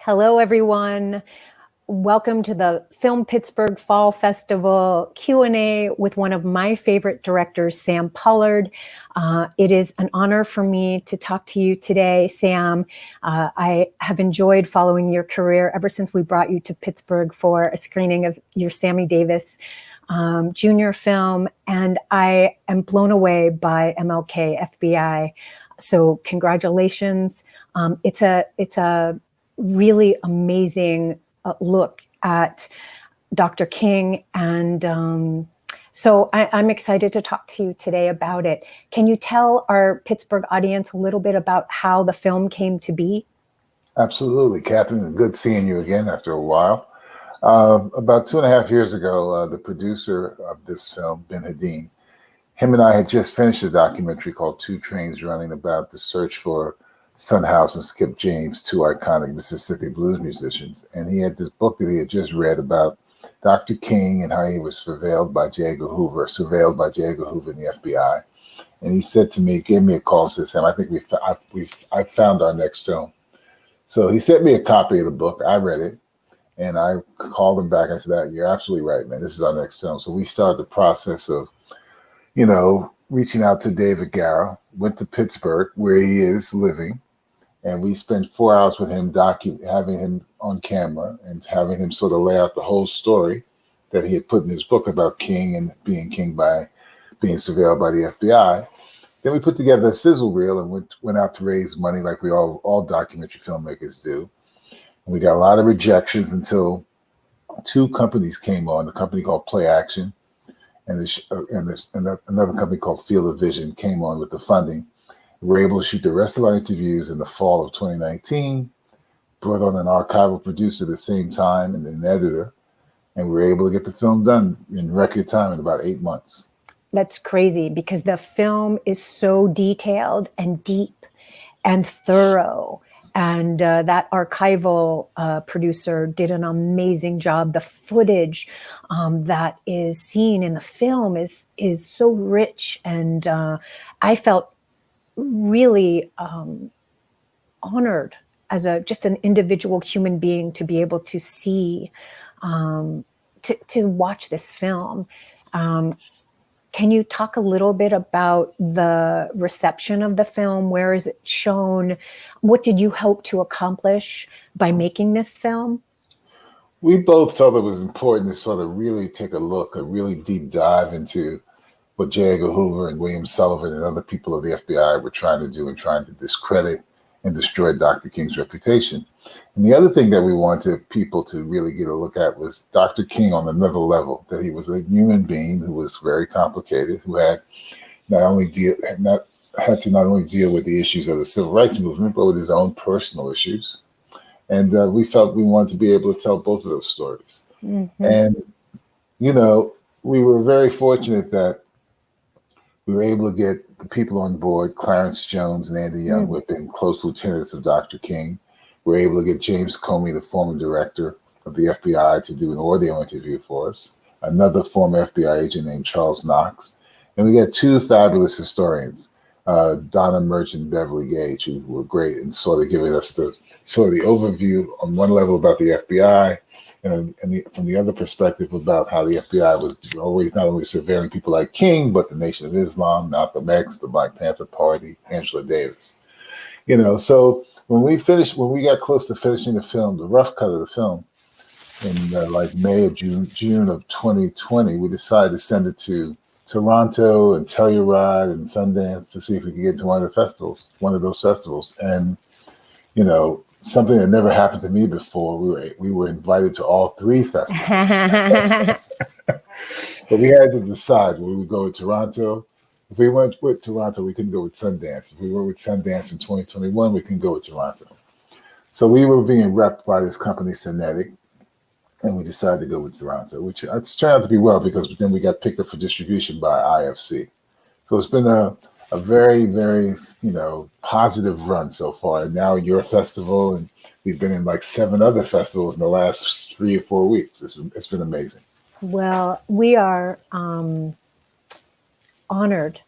Hello, everyone. Welcome to the Film Pittsburgh Fall Festival Q&A with one of my favorite directors, Sam Pollard. It is an honor for me to talk to you today, Sam. I have enjoyed following your career ever since we brought you to Pittsburgh for a screening of your Sammy Davis Jr. film, and I am blown away by MLK FBI. So congratulations. It's a really amazing look at Dr. King. And so I'm excited to talk to you today about it. Can you tell our Pittsburgh audience a little bit about how the film came to be? Absolutely, Catherine. Good seeing you again after a while. About 2.5 years ago, the producer of this film, Ben Hadeen, him and I had just finished a documentary called Two Trains Running about the search for Son House and Skip James, two iconic Mississippi blues musicians. And he had this book that he had just read about Dr. King and how he was surveilled by J. Edgar Hoover and the FBI. And he said to me, gave me a call and said, Sam, I think I found our next film. So he sent me a copy of the book. I read it and I called him back. I said, you're absolutely right, man. This is our next film. So we started the process of, reaching out to David Garrow, went to Pittsburgh where he is living. And we spent 4 hours with him, having him on camera and having him sort of lay out the whole story that he had put in his book about King and being King by being surveilled by the FBI. Then we put together a sizzle reel and went out to raise money like we all documentary filmmakers do. And we got a lot of rejections until two companies came on, a company called Play Action and another company called Field of Vision came on with the funding. We were able to shoot the rest of our interviews in the fall of 2019, brought on an archival producer at the same time and an editor, and we were able to get the film done in record time in about 8 months. That's crazy because the film is so detailed and deep and thorough. And that archival producer did an amazing job. The footage that is seen in the film is so rich. And I felt really honored as just an individual human being to be able to see, to watch this film. Can you talk a little bit about the reception of the film? Where is it shown? What did you hope to accomplish by making this film? We both felt it was important to sort of really take a really deep dive into what J. Edgar Hoover and William Sullivan and other people of the FBI were trying to do and trying to discredit and destroy Dr. King's reputation. And the other thing that we wanted people to really get a look at was Dr. King on another level, that he was a human being who was very complicated, who had not only deal with the issues of the civil rights movement, but with his own personal issues. And we felt we wanted to be able to tell both of those stories. Mm-hmm. And, we were very fortunate that we were able to get the people on board, Clarence Jones and Andy Young, who have been close lieutenants of Dr. King. We were able to get James Comey, the former director of the FBI, to do an audio interview for us, another former FBI agent named Charles Knox. And we got two fabulous historians, Donna Merchant and Beverly Gage, who were great in sort of giving us the overview on one level about the FBI, and from the other perspective about how the FBI was always not only surveilling people like King, but the Nation of Islam, Malcolm X, the Black Panther Party, Angela Davis. So when we got close to finishing the film, the rough cut of the film, in May or June of 2020, we decided to send it to Toronto and Telluride and Sundance to see if we could get to one of those festivals. And, something that never happened to me before. We were invited to all three festivals. But we had to decide where we would go with Toronto. If we went with Toronto, we couldn't go with Sundance. If we were with Sundance in 2021, we couldn't go with Toronto. So we were being repped by this company, Cinetic, and we decided to go with Toronto, which it's turned out to be well because then we got picked up for distribution by IFC. So it's been a very, very, positive run so far. And now your festival, and we've been in 7 other festivals in the last 3 or 4 weeks. It's been amazing. Well, we are honored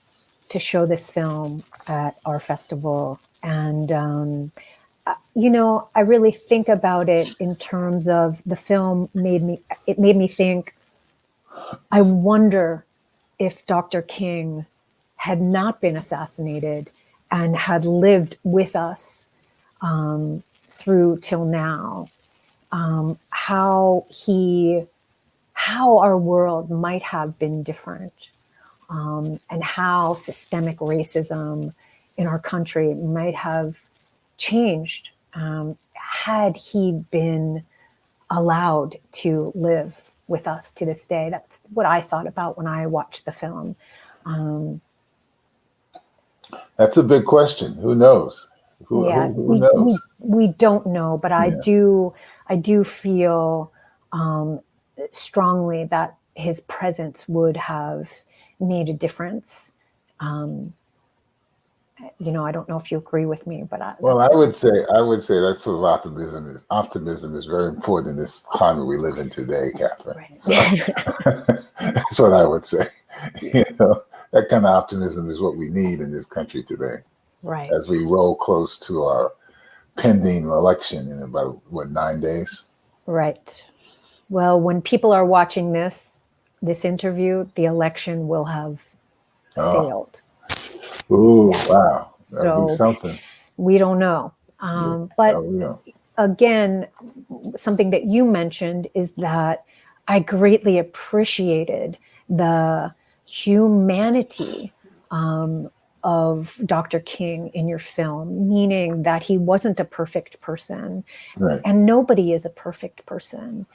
to show this film at our festival. And I really think about it in terms of the film made me think, I wonder if Dr. King had not been assassinated and had lived with us through till now, how our world might have been different, and how systemic racism in our country might have changed had he been allowed to live with us to this day. That's what I thought about when I watched the film. That's a big question. Who knows? Who knows? We don't know, but I do feel strongly that his presence would have made a difference. I don't know if you agree with me, but I would say that sort of optimism is very important in this climate we live in today, Catherine. Right. So that's what I would say. That kind of optimism is what we need in this country today. Right. As we roll close to our pending election in about 9 days. Right. Well, when people are watching this interview, the election will have sailed. Ooh, yes. Wow. So That'd be something. We don't know. But again, something that you mentioned is that I greatly appreciated the humanity of Dr. King in your film, meaning that he wasn't a perfect person, right. And nobody is a perfect person.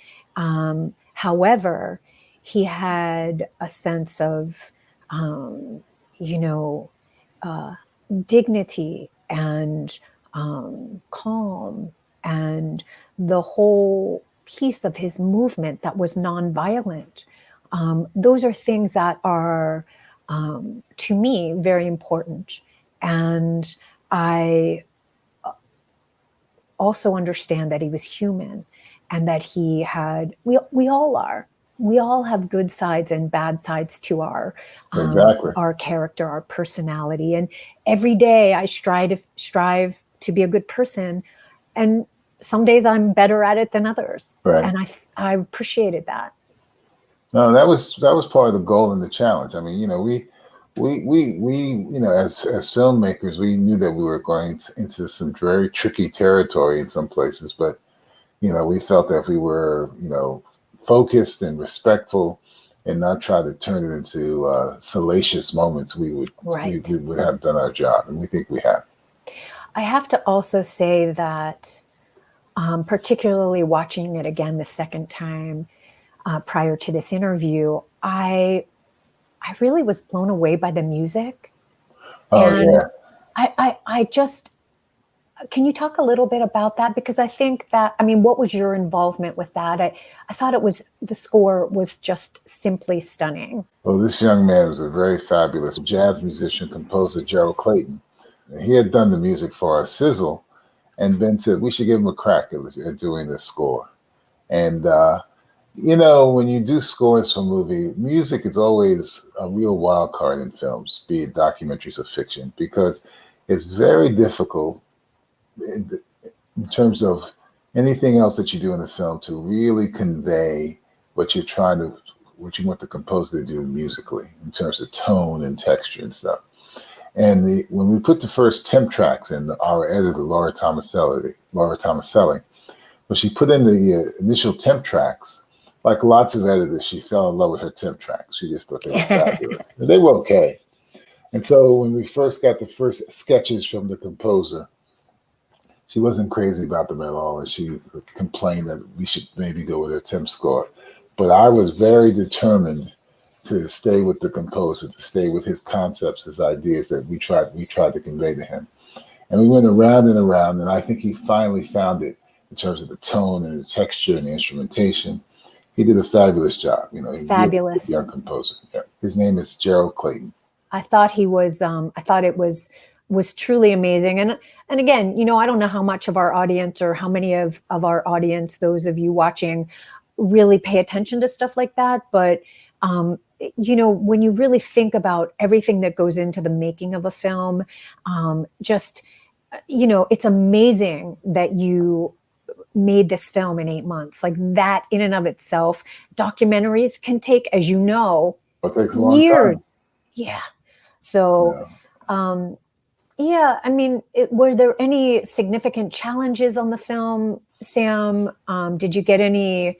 However, he had a sense of, dignity and calm, and the whole piece of his movement that was nonviolent. Those are things that are, to me, very important. And I also understand that he was human, and that he had, we all are. We all have good sides and bad sides to our character, our personality. And every day I strive to be a good person. And some days I'm better at it than others. Right. And I appreciated that. No, that was part of the goal and the challenge. I mean, we as filmmakers, we knew that we were going into some very tricky territory in some places, but we felt that if we were, focused and respectful and not try to turn it into salacious moments, we would have done our job, and we think we have. I have to also say that, particularly watching it again the second time prior to this interview, I really was blown away by the music. I just, can you talk a little bit about that? Because I think that, what was your involvement with that? I thought the score was just simply stunning. Well, this young man was a very fabulous jazz musician, composer, Gerald Clayton. He had done the music for our Sizzle, and Ben said we should give him a crack at doing this score. And, when you do scores for music is always a real wild card in films, be it documentaries or fiction, because it's very difficult in terms of anything else that you do in the film to really convey what you want the composer to do musically in terms of tone and texture and stuff. And when we put the first temp tracks in, our editor, Laura Tomaselli, when she put in the initial temp tracks, like lots of editors, she fell in love with her temp tracks. She just thought they were fabulous. And they were okay. And so when we first got the first sketches from the composer, she wasn't crazy about them at all, and she complained that we should maybe go with a temp score. But I was very determined to stay with the composer, to stay with his concepts, his ideas that we tried to convey to him. And we went around and around, and I think he finally found it in terms of the tone and the texture and the instrumentation. He did a fabulous job. Fabulous. Young composer. Yeah. His name is Gerald Clayton. I thought he was. I thought it was truly amazing. And again, I don't know how much of our audience or how many of our audience, those of you watching, really pay attention to stuff like that. But, when you really think about everything that goes into the making of a film, just it's amazing that you made this film in 8 months. Like that in and of itself, documentaries can take, as you know, It takes a long years. time. Yeah. So, yeah, I mean, were there any significant challenges on the film, Sam? Did you get any,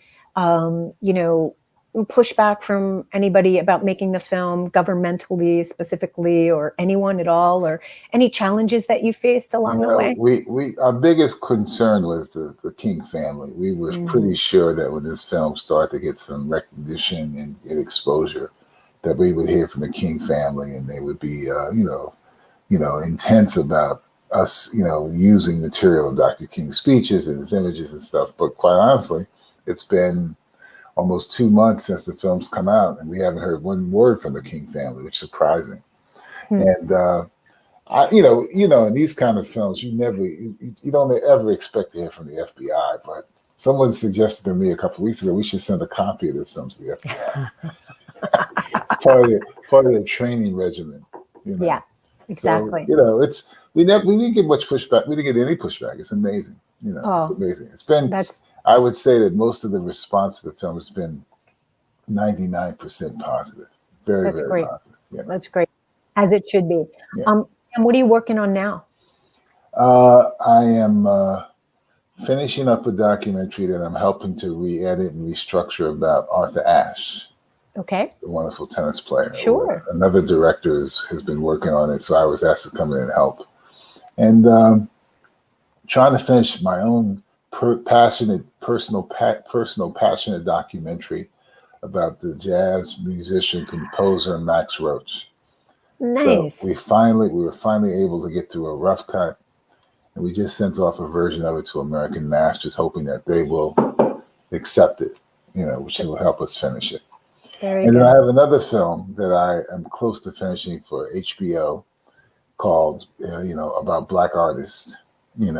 pushback from anybody about making the film, governmentally specifically, or anyone at all, or any challenges that you faced along the way? We our biggest concern was the King family. We were pretty sure that when this film started to get some recognition and get exposure, that we would hear from the King family, and they would be, intense about us, using material of Dr. King's speeches and his images and stuff. But quite honestly, it's been almost 2 months since the film's come out, and we haven't heard one word from the King family, which is surprising. And in these kind of films, you don't ever expect to hear from the FBI. But someone suggested to me a couple of weeks ago we should send a copy of this film to the FBI. part of their training regimen. Yeah, exactly. So, we didn't get much pushback. We didn't get any pushback. It's amazing. It's amazing. It's been. I would say that most of the response to the film has been 99% positive. Very great. Positive. Yeah. That's great, as it should be. Yeah. And what are you working on now? I am finishing up a documentary that I'm helping to re-edit and restructure about Arthur Ashe. Okay. The wonderful tennis player. Sure. Another director has been working on it, so I was asked to come in and help. And trying to finish my own passionate documentary about the jazz musician composer Max Roach. Nice. So we were finally able to get to a rough cut, and we just sent off a version of it to American Masters, hoping that they will accept it, which will help us finish it. Very and good. then I have another film that I am close to finishing for HBO called, about Black artists, and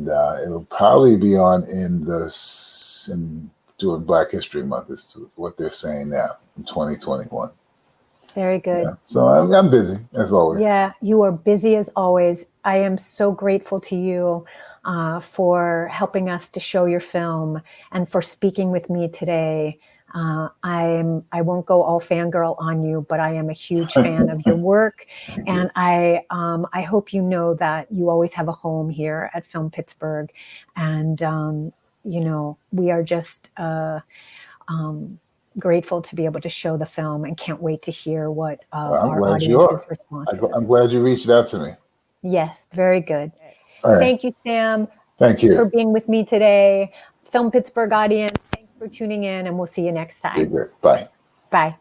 it'll probably be on during Black History Month. Is what they're saying now in 2021. Very good. Yeah. So I'm busy as always. Yeah, you are busy as always. I am so grateful to you for helping us to show your film and for speaking with me today. I won't go all fangirl on you, but I am a huge fan of your work, and I hope you know that you always have a home here at Film Pittsburgh, and we are just grateful to be able to show the film, and can't wait to hear what our audience's response is. I'm glad you reached out to me. Yes, very good. Right. Thank you, Sam. Thank you for being with me today. Film Pittsburgh audience, thanks for tuning in, and we'll see you next time. Bye. Bye.